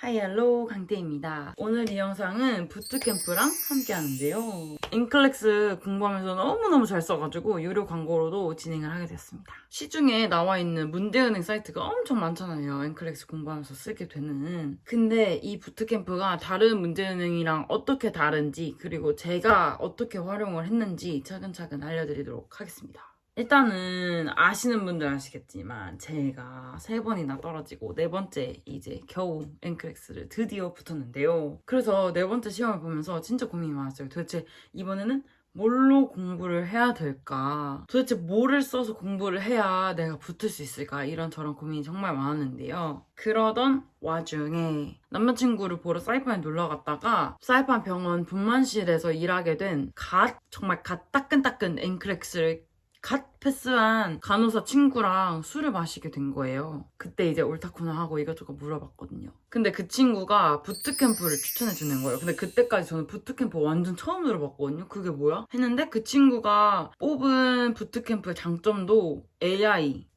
하이헬로 강태입니다. 오늘 이 영상은 부트캠프랑 함께 하는데요. 인클렉스 공부하면서 너무너무 잘 써가지고 유료 광고로도 진행을 하게 됐습니다. 시중에 나와 있는 문제은행 사이트가 엄청 많잖아요. 인클렉스 공부하면서 쓰게 되는. 근데 이 부트캠프가 다른 문제은행이랑 어떻게 다른지 그리고 제가 어떻게 활용을 했는지 차근차근 알려드리도록 하겠습니다. 일단은 아시는 분들 아시겠지만 제가 3번이나 떨어지고 4번째 이제 겨우 NCLEX를 드디어 붙었는데요. 그래서 4번째 시험을 보면서 진짜 고민이 많았어요. 도대체 이번에는 뭘로 공부를 해야 될까? 도대체 뭐를 써서 공부를 해야 내가 붙을 수 있을까? 이런 저런 고민이 정말 많았는데요. 그러던 와중에 남자친구를 보러 사이판에 놀러 갔다가 사이판 병원 분만실에서 일하게 된 정말 갓 따끈따끈 NCLEX를 갓 패스한 간호사 친구랑 술을 마시게 된 거예요. 그때 이제 옳다구나 하고 이것저것 물어봤거든요. 근데 그 친구가 부트캠프를 추천해주는 거예요. 근데 그때까지 저는 부트캠프 완전 처음 들어봤거든요. 그게 뭐야? 했는데 그 친구가 뽑은 부트캠프의 장점도 AI.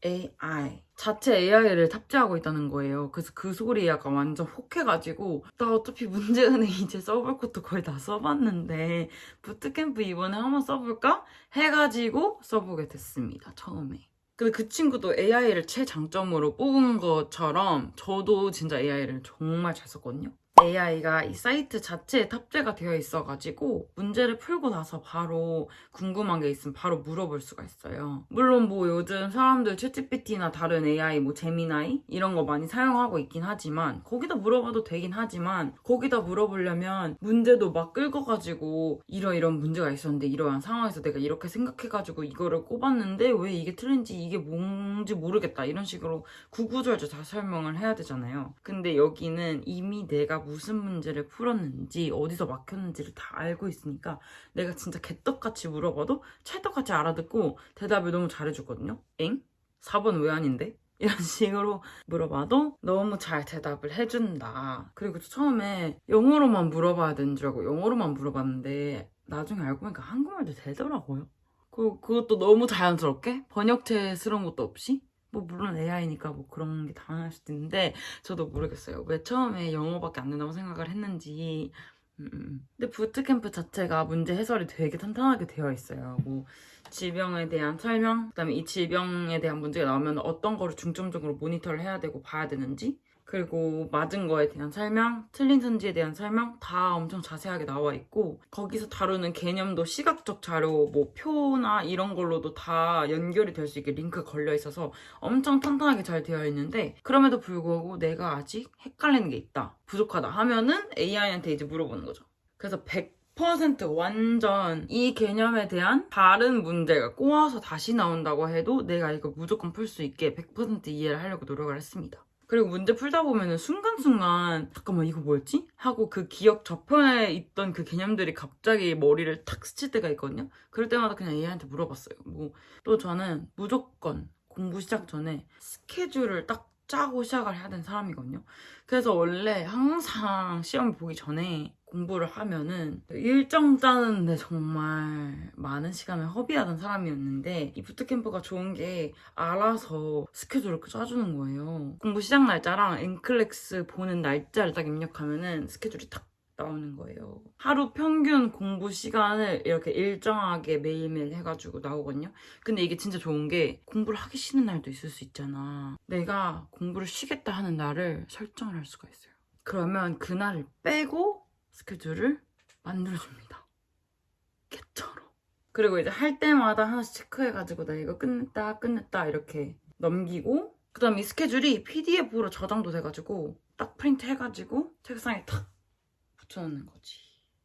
자체 AI를 탑재하고 있다는 거예요. 그래서 그 소리에 약간 완전 혹해가지고 나 어차피 문제은행 이제 써볼 것도 거의 다 써봤는데 부트캠프 이번에 한번 써볼까? 해가지고 써보게 됐습니다. 처음에. 근데 그 친구도 AI를 최장점으로 뽑은 것처럼 저도 진짜 AI를 정말 잘 썼거든요. AI가 이 사이트 자체에 탑재가 되어 있어가지고 문제를 풀고 나서 바로 궁금한 게 있으면 바로 물어볼 수가 있어요. 물론 뭐 요즘 사람들 챗GPT나 다른 AI 뭐 제미나이 이런 거 많이 사용하고 있긴 하지만 거기다 물어봐도 되긴 하지만 거기다 물어보려면 문제도 막 긁어가지고 이런 문제가 있었는데 이러한 상황에서 내가 이렇게 생각해가지고 이거를 꼽았는데 왜 이게 틀린지 이게 뭔지 모르겠다 이런 식으로 구구절절 다 설명을 해야 되잖아요. 근데 여기는 이미 내가 무슨 문제를 풀었는지 어디서 막혔는지를 다 알고 있으니까 내가 진짜 개떡같이 물어봐도 찰떡같이 알아듣고 대답을 너무 잘해주거든요. 엥? 4번 왜 아닌데? 이런 식으로 물어봐도 너무 잘 대답을 해준다. 그리고 처음에 영어로만 물어봐야 되는 줄 알고 영어로만 물어봤는데 나중에 알고 보니까 한국말도 되더라고요. 그것도 너무 자연스럽게 번역체스러운 것도 없이 뭐 물론 AI니까 뭐 그런 게 당연할 수도 있는데 저도 모르겠어요. 왜 처음에 영어밖에 안 된다고 생각을 했는지. 근데 부트캠프 자체가 문제 해설이 되게 탄탄하게 되어 있어요. 뭐 질병에 대한 설명, 그다음에 이 질병에 대한 문제가 나오면 어떤 거를 중점적으로 모니터를 해야 되고 봐야 되는지, 그리고 맞은 거에 대한 설명, 틀린 선지에 대한 설명 다 엄청 자세하게 나와 있고 거기서 다루는 개념도 시각적 자료, 뭐 표나 이런 걸로도 다 연결이 될 수 있게 링크 걸려 있어서 엄청 탄탄하게 잘 되어 있는데 그럼에도 불구하고 내가 아직 헷갈리는 게 있다, 부족하다 하면은 AI한테 이제 물어보는 거죠. 그래서 100% 완전 이 개념에 대한 다른 문제가 꼬아서 다시 나온다고 해도 내가 이거 무조건 풀 수 있게 100% 이해를 하려고 노력을 했습니다. 그리고 문제 풀다 보면은 순간순간 잠깐만 이거 뭐였지? 하고 그 기억 저편에 있던 그 개념들이 갑자기 머리를 탁 스칠 때가 있거든요. 그럴 때마다 그냥 AI한테 물어봤어요. 뭐 또 저는 무조건 공부 시작 전에 스케줄을 딱 짜고 시작을 해야 되는 사람이거든요. 그래서 원래 항상 시험 보기 전에 공부를 하면은 일정 짜는데 정말 많은 시간을 허비하던 사람이었는데 이 부트캠프가 좋은 게 알아서 스케줄을 짜주는 거예요. 공부 시작 날짜랑 엔클렉스 보는 날짜를 딱 입력하면은 스케줄이 딱 나오는 거예요. 하루 평균 공부 시간을 이렇게 일정하게 매일매일 해가지고 나오거든요. 근데 이게 진짜 좋은 게 공부를 하기 싫은 날도 있을 수 있잖아. 내가 공부를 쉬겠다 하는 날을 설정을 할 수가 있어요. 그러면 그날을 빼고 스케줄을 만들어줍니다. 개처럼. 그리고 이제 할 때마다 하나씩 체크해가지고 나 이거 끝냈다 이렇게 넘기고 그 다음 이 스케줄이 PDF로 저장도 돼가지고 딱 프린트 해가지고 책상에 탁 붙여놓는 거지.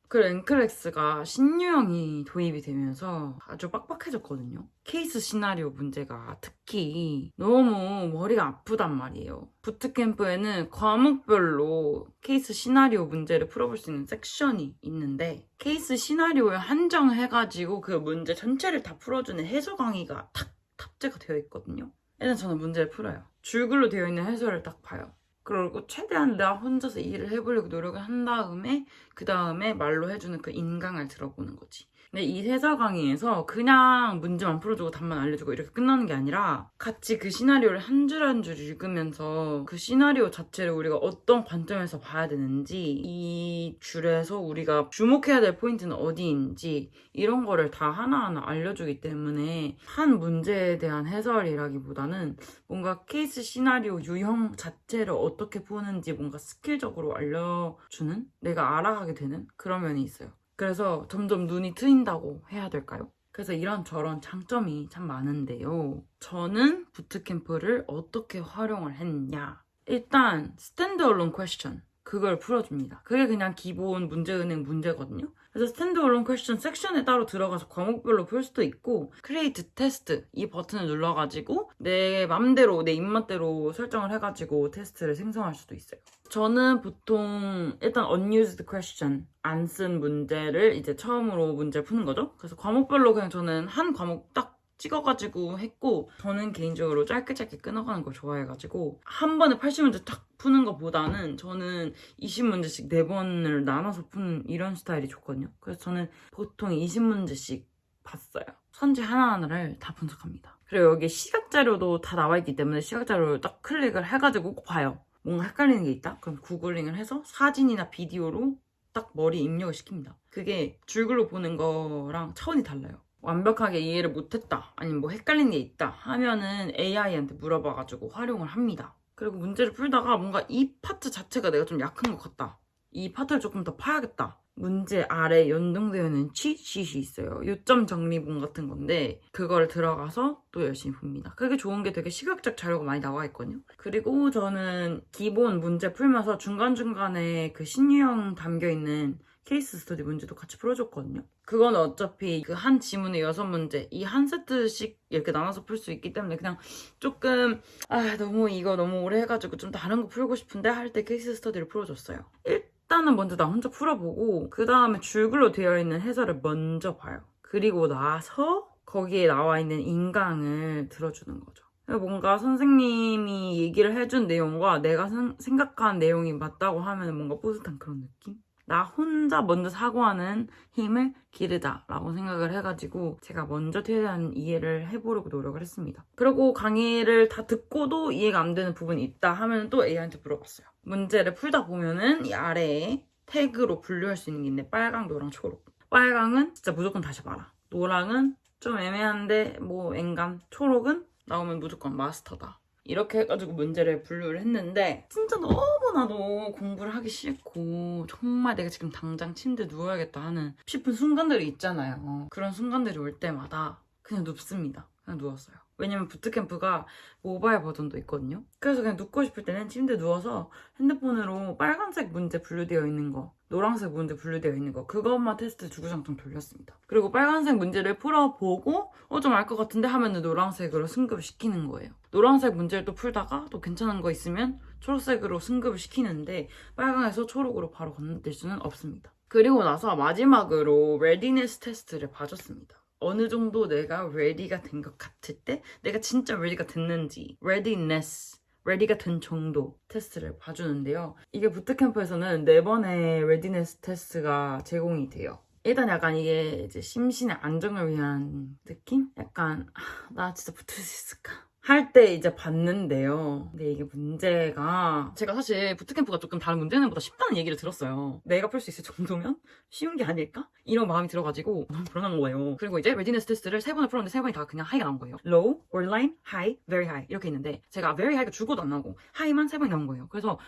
그리고 엔클렉스가 신유형이 도입이 되면서 아주 빡빡해졌거든요. 케이스 시나리오 문제가 특히 너무 머리가 아프단 말이에요. 부트캠프에는 과목별로 케이스 시나리오 문제를 풀어볼 수 있는 섹션이 있는데 케이스 시나리오에 한정해가지고 그 문제 전체를 다 풀어주는 해설 강의가 탁 탑재가 되어 있거든요. 일단 저는 문제를 풀어요. 줄글로 되어 있는 해설을 딱 봐요. 그리고 최대한 나 혼자서 일을 해보려고 노력을 한 다음에 그 다음에 말로 해주는 그 인강을 들어보는 거지. 근데 이 해설 강의에서 그냥 문제만 풀어주고 답만 알려주고 이렇게 끝나는 게 아니라 같이 그 시나리오를 한 줄 한 줄 읽으면서 그 시나리오 자체를 우리가 어떤 관점에서 봐야 되는지, 이 줄에서 우리가 주목해야 될 포인트는 어디인지 이런 거를 다 하나하나 알려주기 때문에 한 문제에 대한 해설이라기보다는 뭔가 케이스 시나리오 유형 자체를 어떻게 푸는지 뭔가 스킬적으로 알려주는, 내가 알아가게 되는 그런 면이 있어요. 그래서 점점 눈이 트인다고 해야 될까요? 그래서 이런저런 장점이 참 많은데요. 저는 부트캠프를 어떻게 활용을 했냐? 일단 스탠드얼론 퀘스천, 그걸 풀어줍니다. 그게 그냥 기본 문제은행 문제거든요. 그래서 스탠드얼론 퀘스천 섹션에 따로 들어가서 과목별로 풀 수도 있고, 크리에이트 테스트 이 버튼을 눌러가지고 내 맘대로 내 입맛대로 설정을 해가지고 테스트를 생성할 수도 있어요. 저는 보통 일단 unused question, 안 쓴 문제를 이제 처음으로 문제를 푸는 거죠. 그래서 과목별로 그냥 저는 한 과목 딱 찍어가지고 했고, 저는 개인적으로 짧게 끊어가는 걸 좋아해가지고 한 번에 80문제 딱 푸는 것보다는 저는 20문제씩 4번을 나눠서 푸는 이런 스타일이 좋거든요. 그래서 저는 보통 20문제씩 봤어요. 선지 하나하나를 다 분석합니다. 그리고 여기 시각자료도 다 나와있기 때문에 시각자료를 딱 클릭을 해가지고 꼭 봐요. 뭔가 헷갈리는 게 있다? 그럼 구글링을 해서 사진이나 비디오로 딱 머리에 입력을 시킵니다. 그게 줄글로 보는 거랑 차원이 달라요. 완벽하게 이해를 못했다, 아니면 뭐 헷갈리는 게 있다 하면은 AI한테 물어봐가지고 활용을 합니다. 그리고 문제를 풀다가 뭔가 이 파트 자체가 내가 좀 약한 것 같다, 이 파트를 조금 더 파야겠다, 문제 아래 연동되어 있는 치트sheet이 있어요. 요점 정리본 같은 건데 그걸 들어가서 또 열심히 봅니다. 그게 좋은 게 되게 시각적 자료가 많이 나와 있거든요. 그리고 저는 기본 문제 풀면서 중간중간에 그 신유형 담겨있는 케이스 스터디 문제도 같이 풀어줬거든요. 그건 어차피 그 한 지문에 6문제, 이 한 세트씩 이렇게 나눠서 풀 수 있기 때문에 그냥 조금 너무 이거 너무 오래 해가지고 좀 다른 거 풀고 싶은데 할 때 케이스 스터디를 풀어줬어요. 일단은 먼저 나 혼자 풀어보고 그 다음에 줄글로 되어 있는 해설을 먼저 봐요. 그리고 나서 거기에 나와 있는 인강을 들어주는 거죠. 뭔가 선생님이 얘기를 해준 내용과 내가 생각한 내용이 맞다고 하면 뭔가 뿌듯한 그런 느낌? 나 혼자 먼저 사고하는 힘을 기르자라고 생각을 해가지고 제가 먼저 최대한 이해를 해보려고 노력을 했습니다. 그리고 강의를 다 듣고도 이해가 안 되는 부분이 있다 하면 또 AI한테 물어봤어요. 문제를 풀다 보면은 이 아래에 태그로 분류할 수 있는 게 있는데 빨강, 노랑, 초록. 빨강은 진짜 무조건 다시 봐라. 노랑은 좀 애매한데 뭐 엔간, 초록은 나오면 무조건 마스터다. 이렇게 해가지고 문제를 분류를 했는데 진짜 너무나도 공부를 하기 싫고 정말 내가 지금 당장 침대에 누워야겠다 하는 싶은 순간들이 있잖아요. 그런 순간들이 올 때마다 그냥 눕습니다. 그냥 누웠어요. 왜냐면 부트캠프가 모바일 버전도 있거든요. 그래서 그냥 눕고 싶을 때는 침대에 누워서 핸드폰으로 빨간색 문제 분류되어 있는 거, 노란색 문제 분류되어 있는 거, 그것만 테스트 주구장창 돌렸습니다. 그리고 빨간색 문제를 풀어보고 좀 알 것 같은데 하면은 노란색으로 승급을 시키는 거예요. 노란색 문제를 또 풀다가 또 괜찮은 거 있으면 초록색으로 승급을 시키는데 빨강에서 초록으로 바로 건너뛸 수는 없습니다. 그리고 나서 마지막으로 레디니스 테스트를 봐줬습니다. 어느 정도 내가 ready가 된 것 같을 때 내가 진짜 ready가 됐는지, ready가 된 정도 테스트를 봐주는데요. 이게 부트캠프에서는 4번의 readiness 테스트가 제공이 돼요. 일단 약간 이게 이제 심신의 안정을 위한 느낌? 약간 나 진짜 붙을 수 있을까? 할 때 이제 봤는데요. 근데 이게 문제가 제가 사실 부트캠프가 조금 다른 문제는보다 쉽다는 얘기를 들었어요. 내가 풀 수 있을 정도면 쉬운 게 아닐까? 이런 마음이 들어가지고 너무 불안한 거예요. 그리고 이제 레디니스 테스트를 3번을 풀었는데 3번이 다 그냥 하이가 나온 거예요. low, borderline, high, very high 이렇게 있는데 제가 very high가 죽어도 안 나오고 high만 3번이 나온 거예요. 그래서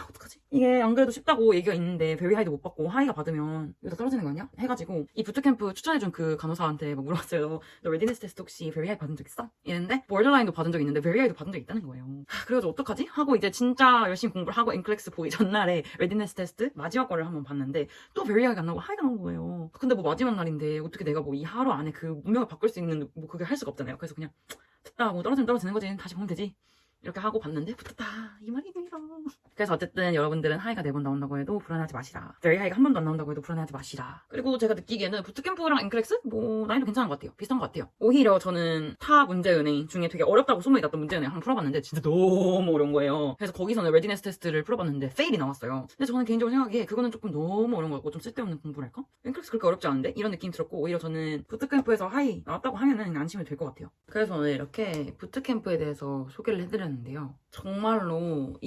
어떡하지? 이게 안 그래도 쉽다고 얘기가 있는데 very high도 못 받고 high가 받으면 이거 다 떨어지는 거 아니야? 해가지고 이 부트캠프 추천해준 그 간호사한테 막 물어봤어요. 너 레디니스 테스트 혹시 very high 받은 적 있어? 이랬는데 borderline도 받은 적 있는데 very high도 받은 적 있다는 거예요. 그래가지고 어떡하지? 하고 이제 진짜 열심히 공부를 하고 NCLEX 보기 전날에 레디니스 테스트 마지막 거를 한번 봤는데 또 very high가 안 나오고 high가 나온 거예요. 근데 뭐 마지막 날인데 어떻게 내가 뭐 이 하루 안에 그 운명을 바꿀 수 있는 뭐 그게 할 수가 없잖아요. 그래서 그냥 됐다, 뭐 떨어지면 떨어지는 거지, 다시 보면 되지 이렇게 하고 봤는데 붙었다 이 말입니다. 그래서 어쨌든 여러분들은 하이가 4번 나온다고 해도 불안해하지 마시라. 저희 하이가 한 번도 안 나온다고 해도 불안해하지 마시라. 그리고 제가 느끼기에는 부트캠프랑 앵클렉스 뭐 난이도 괜찮은 것 같아요. 비슷한 것 같아요. 오히려 저는 타 문제은행 중에 되게 어렵다고 소문이 났던 문제은행 한번 풀어봤는데 진짜 너무 어려운 거예요. 그래서 거기서는 레디네스 테스트를 풀어봤는데 페일이 나왔어요. 근데 저는 개인적으로 생각하기에 그거는 조금 너무 어려운 것 같고 좀 쓸데없는 공부랄까? 앵클렉스 그렇게 어렵지 않은데? 이런 느낌 들었고 오히려 저는 부트캠프에서 하이 나왔다고 하면은 안심이 될 것 같아요. 그래서 오늘 이렇게 부트캠프에 대해서 소개를 해드렸는데요. 정말로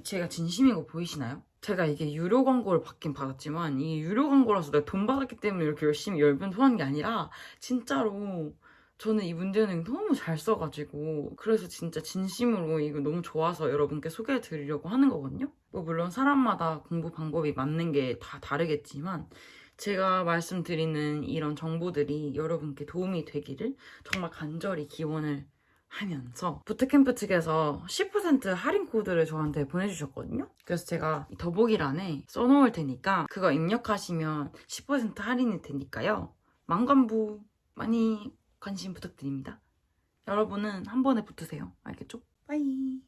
제가 진심인 거 보이시나요? 제가 이게 유료 광고를 받긴 받았지만 이 유료 광고라서 내가 돈 받았기 때문에 이렇게 열심히 열변토한 게 아니라 진짜로 저는 이 문제는 너무 잘 써가지고 그래서 진짜 진심으로 이거 너무 좋아서 여러분께 소개해 드리려고 하는 거거든요. 뭐 물론 사람마다 공부 방법이 맞는 게 다 다르겠지만 제가 말씀드리는 이런 정보들이 여러분께 도움이 되기를 정말 간절히 기원을 하면서 부트캠프 측에서 10% 할인 코드를 저한테 보내주셨거든요. 그래서 제가 더보기란에 써놓을 테니까 그거 입력하시면 10% 할인이 되니까요. 만관부 많이 관심 부탁드립니다. 여러분은 한 번에 붙으세요. 알겠죠? 빠이.